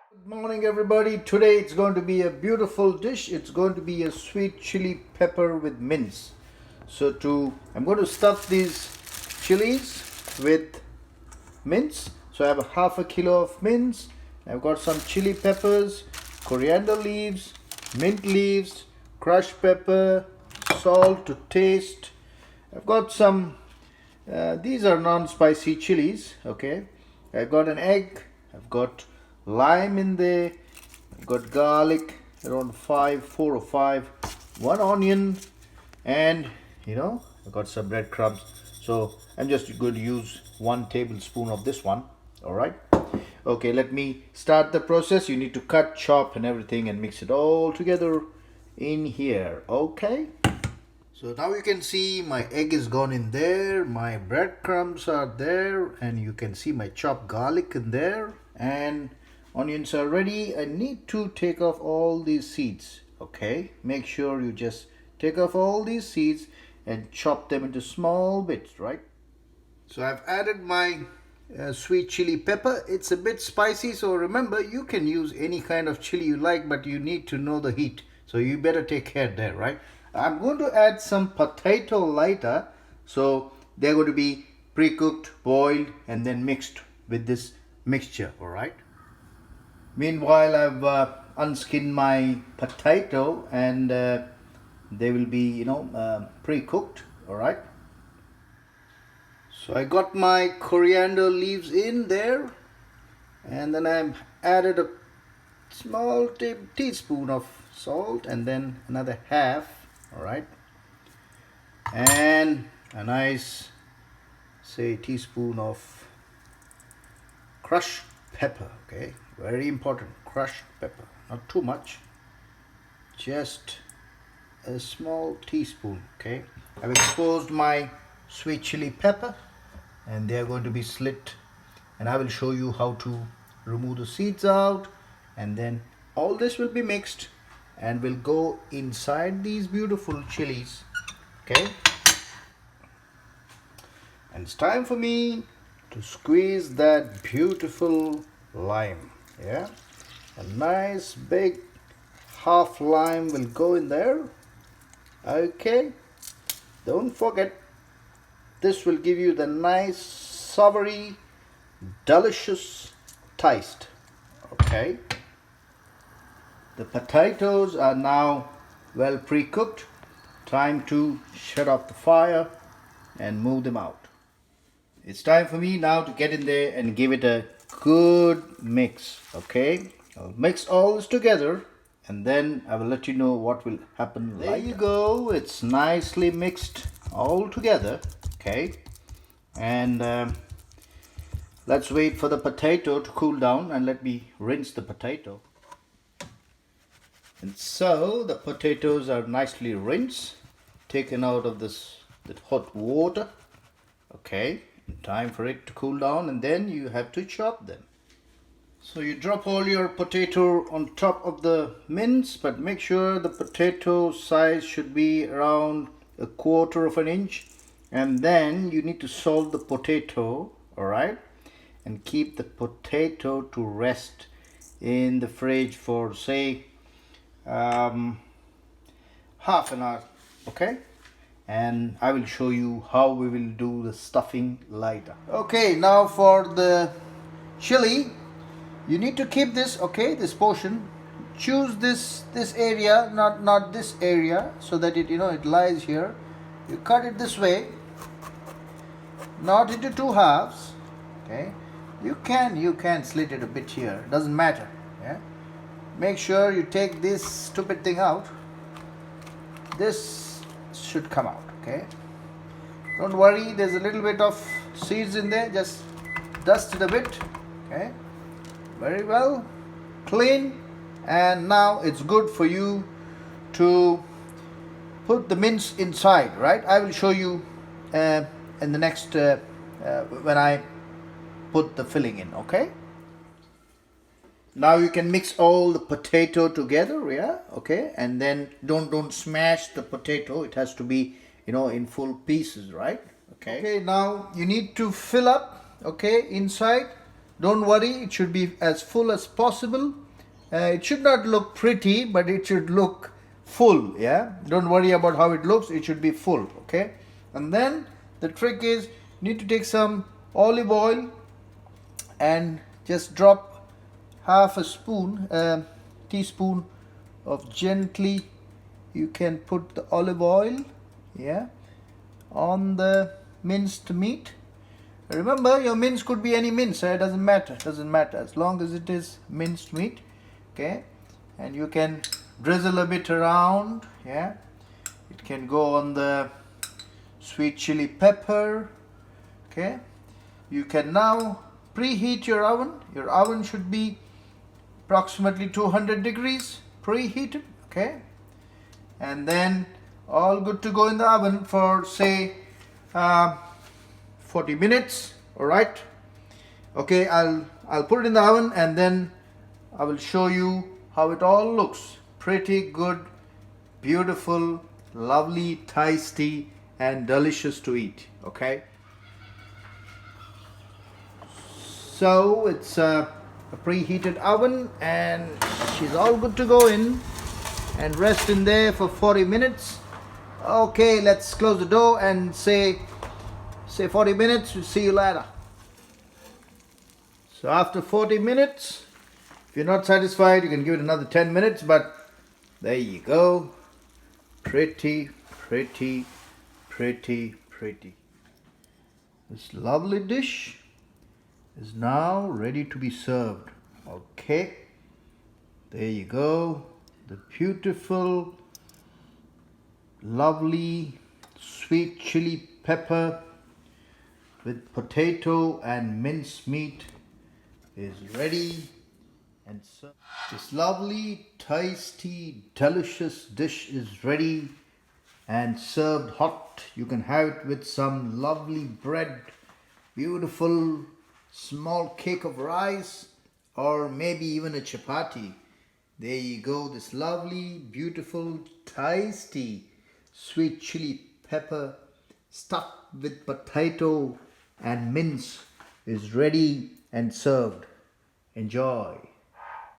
Good morning, everybody. Today it's going to be a beautiful dish. It's going to be a sweet chili pepper with mince. I'm going to stuff these chilies with mince. So I have a half a kilo of mince. I've got some chili peppers, coriander leaves, mint leaves, crushed pepper, salt to taste. I've got some, these are non-spicy chilies, okay. I've got an egg, I've got lime in there, I've got garlic, around 4 or 5, one onion, and I've got some breadcrumbs. So I'm just going to use 1 tablespoon of this one. All right. Okay, let me start the process. You need to cut, chop, and everything, and mix it all together in here. Okay. So now you can see my egg is gone in there, my breadcrumbs are there, and you can see my chopped garlic in there, and onions are ready. I need to take off all these seeds. Okay, make sure you just take off all these seeds and chop them into small bits, right? So I've added my sweet chili pepper. It's a bit spicy, so remember you can use any kind of chili you like, but you need to know the heat. So you better take care there, right? I'm going to add some potato later. So they're going to be pre-cooked, boiled, and then mixed with this mixture, all right? Meanwhile, I've unskinned my potato, and they will be, pre-cooked, all right? So I got my coriander leaves in there, and then I added a small teaspoon of salt, and then another half, all right, and a nice, say, teaspoon of crushed pepper. Okay, very important, crushed pepper, not too much, just a small teaspoon. Okay, I've exposed my sweet chili pepper, and they are going to be slit, and I will show you how to remove the seeds out, and then all this will be mixed and will go inside these beautiful chilies. Okay, and it's time for me to squeeze that beautiful lime. Yeah, a nice big half lime will go in there. Okay, don't forget, this will give you the nice savory delicious taste. Okay, the potatoes are now well pre-cooked. Time to shut off the fire and move them out. It's time for me now to get in there and give it a good mix. Okay, I'll mix all this together, and then I will let you know what will happen later. There you go, it's nicely mixed all together. Okay, and let's wait for the potato to cool down, and let me rinse the potato. And so the potatoes are nicely rinsed, taken out of this hot water. Okay, time for it to cool down, and then you have to chop them. So you drop all your potato on top of the mince, but make sure the potato size should be around 1/4 of an inch, and then you need to salt the potato, all right, and keep the potato to rest in the fridge for, say, half an hour. Okay, and I will show you how we will do the stuffing later. Okay, now for the chili, you need to keep this, okay, this portion. Choose this area, not this area, so that it lies here. You cut it this way, not into 2 halves. Okay, you can slit it a bit here, doesn't matter. Yeah, make sure you take this stupid thing out. This should come out. Okay, don't worry, there's a little bit of seeds in there, just dust it a bit. Okay, very well, clean, and now it's good for you to put the mince inside, right? I will show you in the next when I put the filling in. Okay, now you can mix all the potato together. Yeah, okay, and then don't smash the potato. It has to be in full pieces, right? Okay, now you need to fill up, okay, inside Don't worry, it should be as full as possible. It should not look pretty, but it should look full. Yeah, don't worry about how it looks, it should be full. Okay, and then the trick is you need to take some olive oil and just drop half a spoon, teaspoon of gently, you can put the olive oil, yeah, on the minced meat. Remember, your mince could be any mince, it doesn't matter as long as it is minced meat. Okay, and you can drizzle a bit around. Yeah, it can go on the sweet chili pepper. Okay, you can now preheat your oven. Your oven should be approximately 200 degrees preheated. Okay, and then all good to go in the oven for say 40 minutes. All right, okay, I'll put it in the oven and then I will show you how it all looks. Pretty good, beautiful, lovely, tasty and delicious to eat. Okay, so it's a preheated oven and she's all good to go in and rest in there for 40 minutes. Okay, let's close the door and say 40 minutes. We'll see you later. So after 40 minutes, if you're not satisfied, you can give it another 10 minutes, but there you go. Pretty, pretty, pretty, pretty. This lovely dish is now ready to be served. Okay, there you go. The beautiful, lovely, sweet chili pepper with potato and minced meat is ready and served. This lovely, tasty, delicious dish is ready and served hot. You can have it with some lovely bread, beautiful small cake of rice, or maybe even a chapati. There you go. This lovely, beautiful, tasty, sweet chili pepper stuffed with potato and mince is ready and served. Enjoy.